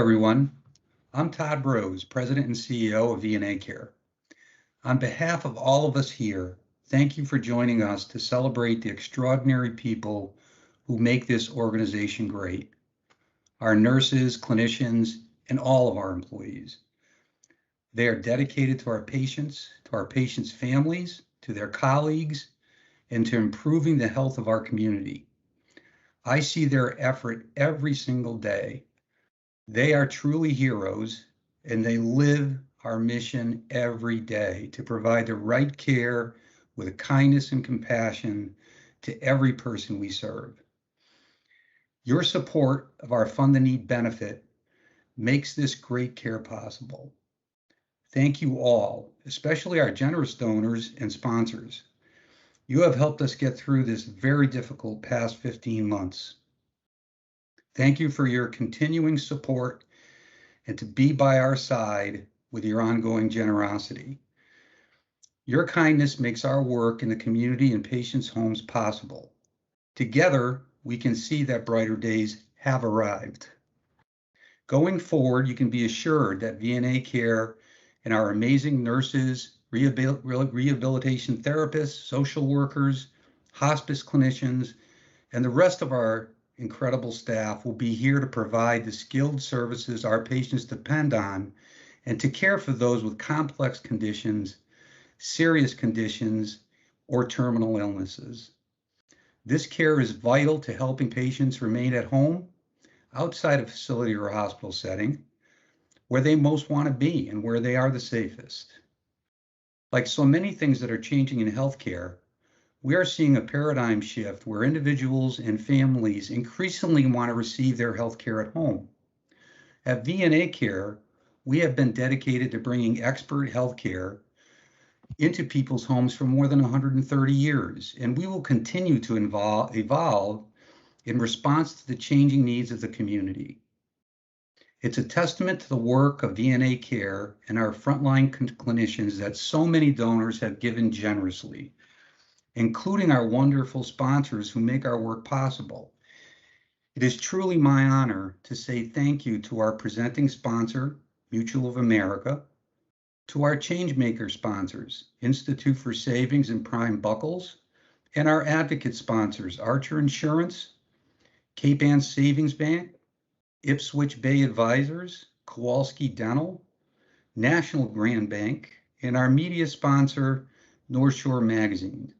everyone. I'm Todd Rose, President and CEO of VNA Care. On behalf of all of us here, thank you for joining us to celebrate the extraordinary people who make this organization great. Our nurses, clinicians, and all of our employees. They are dedicated to our patients' families, to their colleagues, and to improving the health of our community. I see their effort every single day. They are truly heroes, and they live our mission every day to provide the right care with kindness and compassion to every person we serve. Your support of our Fund the Need benefit makes this great care possible. Thank you all, especially our generous donors and sponsors. You have helped us get through this very difficult past 15 months. Thank you for your continuing support and to be by our side with your ongoing generosity. Your kindness makes our work in the community and patients' homes possible. Together, we can see that brighter days have arrived. Going forward, you can be assured that VNA Care and our amazing nurses, rehabilitation therapists, social workers, hospice clinicians, and the rest of our incredible staff will be here to provide the skilled services our patients depend on and to care for those with complex conditions, serious conditions, or terminal illnesses. This care is vital to helping patients remain at home, outside a facility or a hospital setting, where they most want to be and where they are the safest. Like so many things that are changing in healthcare, we are seeing a paradigm shift where individuals and families increasingly want to receive their health care at home. At VNA Care, we have been dedicated to bringing expert health care into people's homes for more than 130 years, and we will continue to evolve in response to the changing needs of the community. It's a testament to the work of VNA Care and our frontline clinicians that so many donors have given generously, including our wonderful sponsors who make our work possible. It is truly my honor to say thank you to our presenting sponsor, Mutual of America, to our changemaker sponsors, Institute for Savings and Prime Buckles, and our advocate sponsors, Archer Insurance, Cape Ann Savings Bank, Ipswich Bay Advisors, Kowalski Dental, National Grand Bank, and our media sponsor, North Shore Magazine.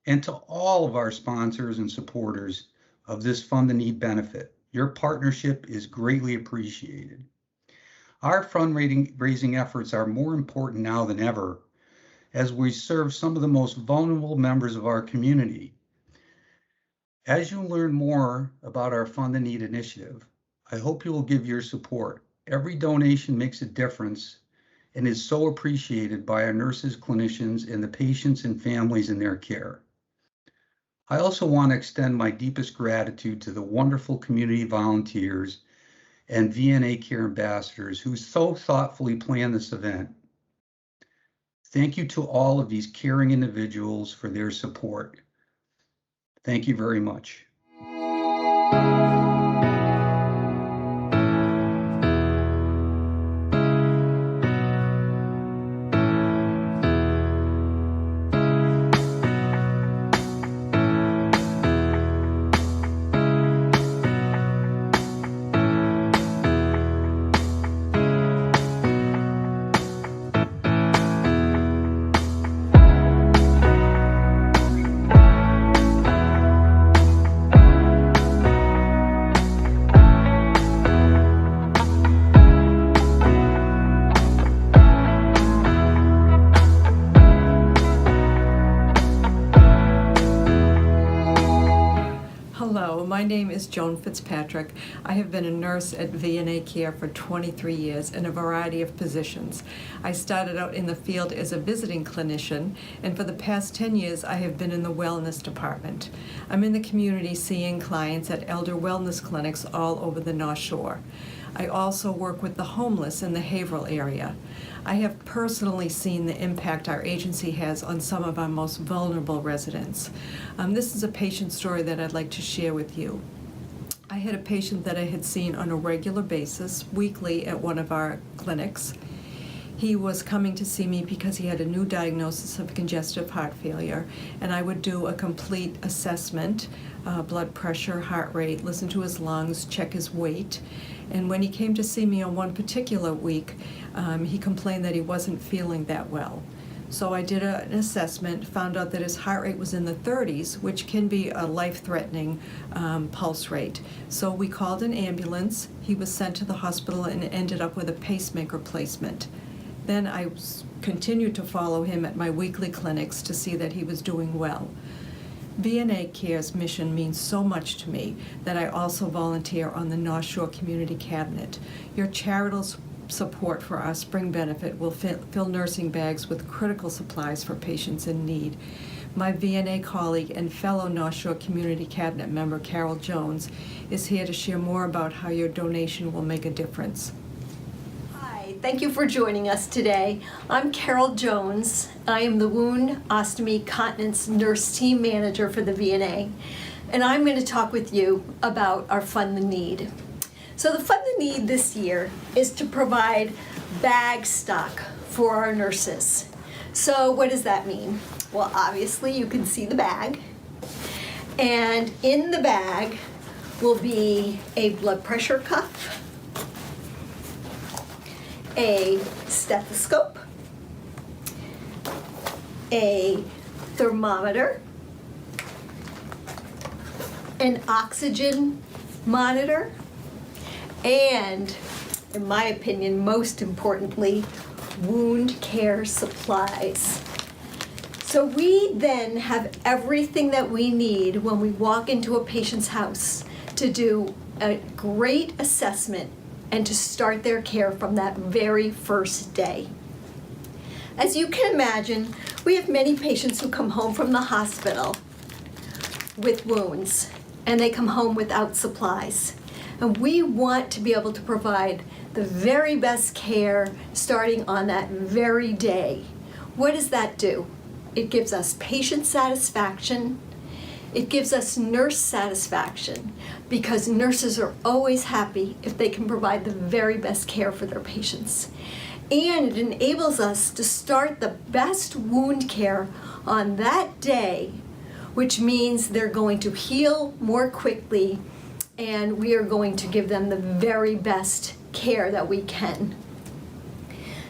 And to all of our sponsors and supporters of this Fund the Need benefit, your partnership is greatly appreciated. Our fundraising efforts are more important now than ever as we serve some of the most vulnerable members of our community. As you learn more about our Fund the Need initiative, I hope you will give your support. Every donation makes a difference and is so appreciated by our nurses, clinicians, and the patients and families in their care. I also want to extend my deepest gratitude to the wonderful community volunteers and VNA Care ambassadors who so thoughtfully planned this event. Thank you to all of these caring individuals for their support. Thank you very much. My name is Joan Fitzpatrick. I have been a nurse at VNA Care for 23 years in a variety of positions. I started out in the field as a visiting clinician, and for the past 10 years I have been in the wellness department. I'm in the community seeing clients at elder wellness clinics all over the North Shore. I also work with the homeless in the Haverhill area. I have personally seen the impact our agency has on some of our most vulnerable residents. This is a patient story that I'd like to share with you. I had a patient that I had seen on a regular basis, weekly, at one of our clinics. He was coming to see me because he had a new diagnosis of congestive heart failure, and I would do a complete assessment, blood pressure, heart rate, listen to his lungs, check his weight. And when he came to see me on one particular week, he complained that he wasn't feeling that well. So I did an assessment, found out that his heart rate was in the 30s, which can be a life-threatening pulse rate. So we called an ambulance. He was sent to the hospital and ended up with a pacemaker placement. Then I continued to follow him at my weekly clinics to see that he was doing well. VNA Care's mission means so much to me that I also volunteer on the North Shore Community Cabinet. Your charitable support for our spring benefit will fill nursing bags with critical supplies for patients in need. My VNA colleague and fellow North Shore Community Cabinet member, Carol Jones, is here to share more about how your donation will make a difference. Hi, thank you for joining us today. I'm Carol Jones. I am the Wound, Ostomy, Continence Nurse Team Manager for the VNA, and I'm going to talk with you about our Fund the Need. So the Fund the Need this year is to provide bag stock for our nurses. So what does that mean? Well, obviously you can see the bag, and in the bag will be a blood pressure cuff, a stethoscope, a thermometer, an oxygen monitor, and, in my opinion, most importantly, wound care supplies. So we then have everything that we need when we walk into a patient's house to do a great assessment and to start their care from that very first day. As you can imagine, we have many patients who come home from the hospital with wounds, and they come home without supplies. And we want to be able to provide the very best care starting on that very day. What does that do? It gives us patient satisfaction. It gives us nurse satisfaction, because nurses are always happy if they can provide the very best care for their patients. And it enables us to start the best wound care on that day, which means they're going to heal more quickly, and we are going to give them the very best care that we can.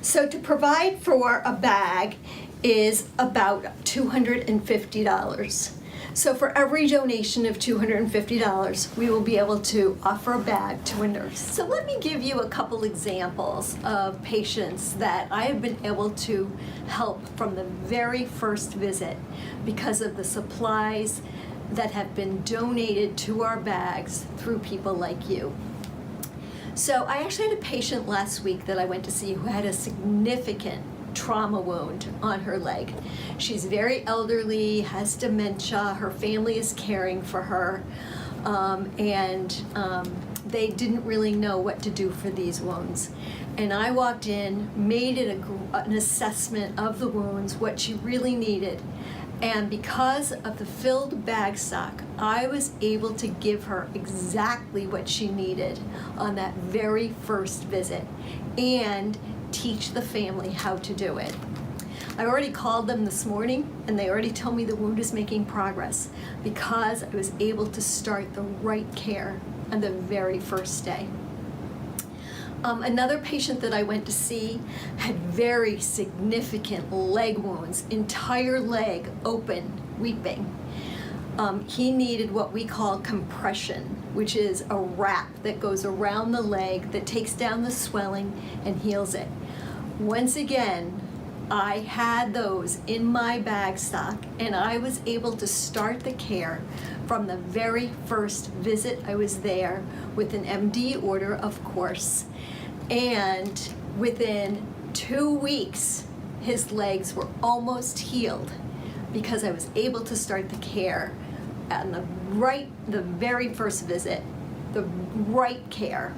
So to provide for a bag is about $250. So for every donation of $250, we will be able to offer a bag to a nurse. So let me give you a couple examples of patients that I have been able to help from the very first visit because of the supplies that have been donated to our bags through people like you. So I actually had a patient last week that I went to see who had a significant trauma wound on her leg. She's very elderly, has dementia, her family is caring for her, and they didn't really know what to do for these wounds. And I walked in, made it an assessment of the wounds, what she really needed. And because of the filled bag stock, I was able to give her exactly what she needed on that very first visit and teach the family how to do it. I already called them this morning, and they already told me the wound is making progress because I was able to start the right care on the very first day. Another patient that I went to see had very significant leg wounds, entire leg open, weeping. He needed what we call compression, which is a wrap that goes around the leg that takes down the swelling and heals it. Once again, I had those in my bag stock, and I was able to start the care from the very first visit I was there with an MD order, of course. And within 2 weeks, his legs were almost healed because I was able to start the care at the very first visit, the right care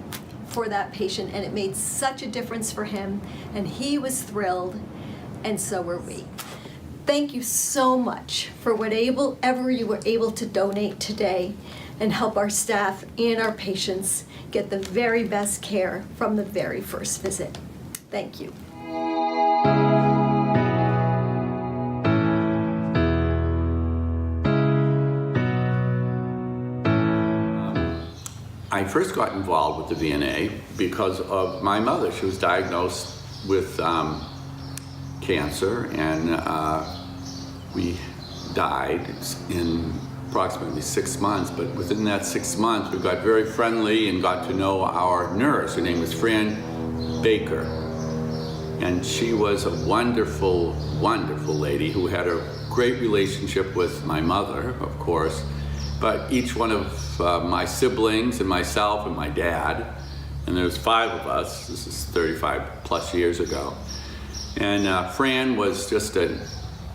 for that patient, and it made such a difference for him, and he was thrilled, and so were we. Thank you so much for whatever you were able to donate today, and help our staff and our patients get the very best care from the very first visit. Thank you. I first got involved with the VNA because of my mother. She was diagnosed with cancer, and we died in approximately 6 months. But within that 6 months, we got very friendly and got to know our nurse. Her name was Fran Baker. And she was a wonderful, wonderful lady who had a great relationship with my mother, of course, but each one of my siblings and myself and my dad, and there's 5 of us, this is 35 plus years ago. And Fran was just an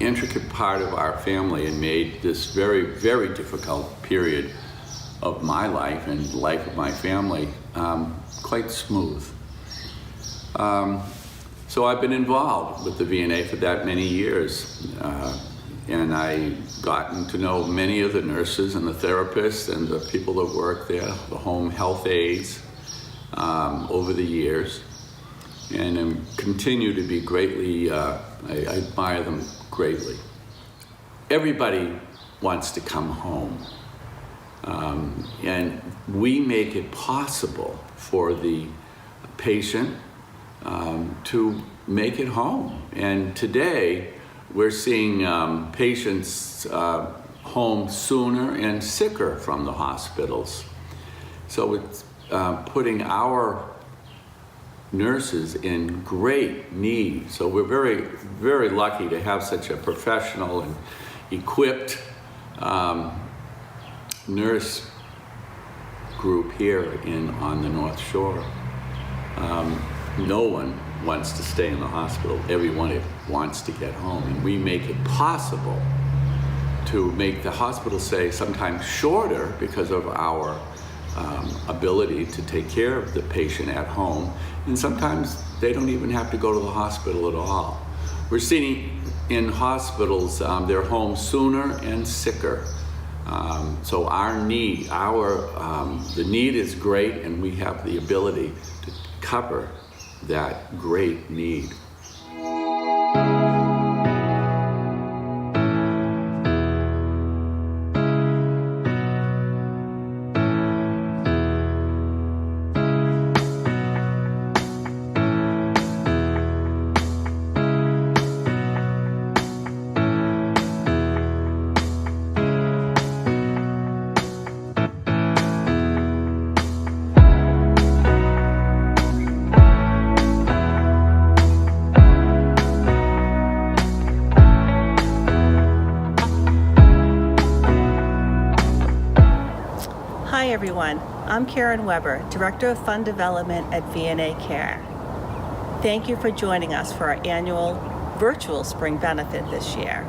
intricate part of our family and made this very, very difficult period of my life and the life of my family quite smooth. So I've been involved with the VNA for that many years, and I've gotten to know many of the nurses and the therapists and the people that work there, the home health aides, over the years, and continue to be greatly, I admire them greatly. Everybody wants to come home, and we make it possible for the patient to make it home. And today, we're seeing patients home sooner and sicker from the hospitals. So it's putting our nurses in great need. So we're very, very lucky to have such a professional and equipped nurse group here on the North Shore. No one wants to stay in the hospital. Everyone wants to get home. And we make it possible to make the hospital stay sometimes shorter because of our ability to take care of the patient at home. And sometimes they don't even have to go to the hospital at all. We're seeing in hospitals, they're home sooner and sicker. So our need, the need is great, and we have the ability to cover that great need. Hi everyone, I'm Karen Weber, Director of Fund Development at VNA Care. Thank you for joining us for our annual virtual spring benefit this year.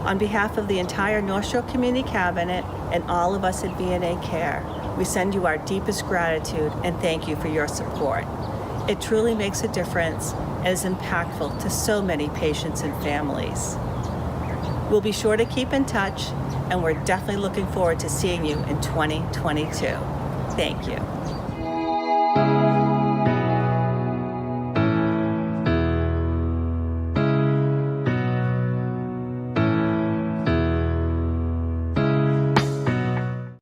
On behalf of the entire North Shore Community Cabinet and all of us at VNA Care, we send you our deepest gratitude and thank you for your support. It truly makes a difference and is impactful to so many patients and families. We'll be sure to keep in touch, and we're definitely looking forward to seeing you in 2022. Thank you.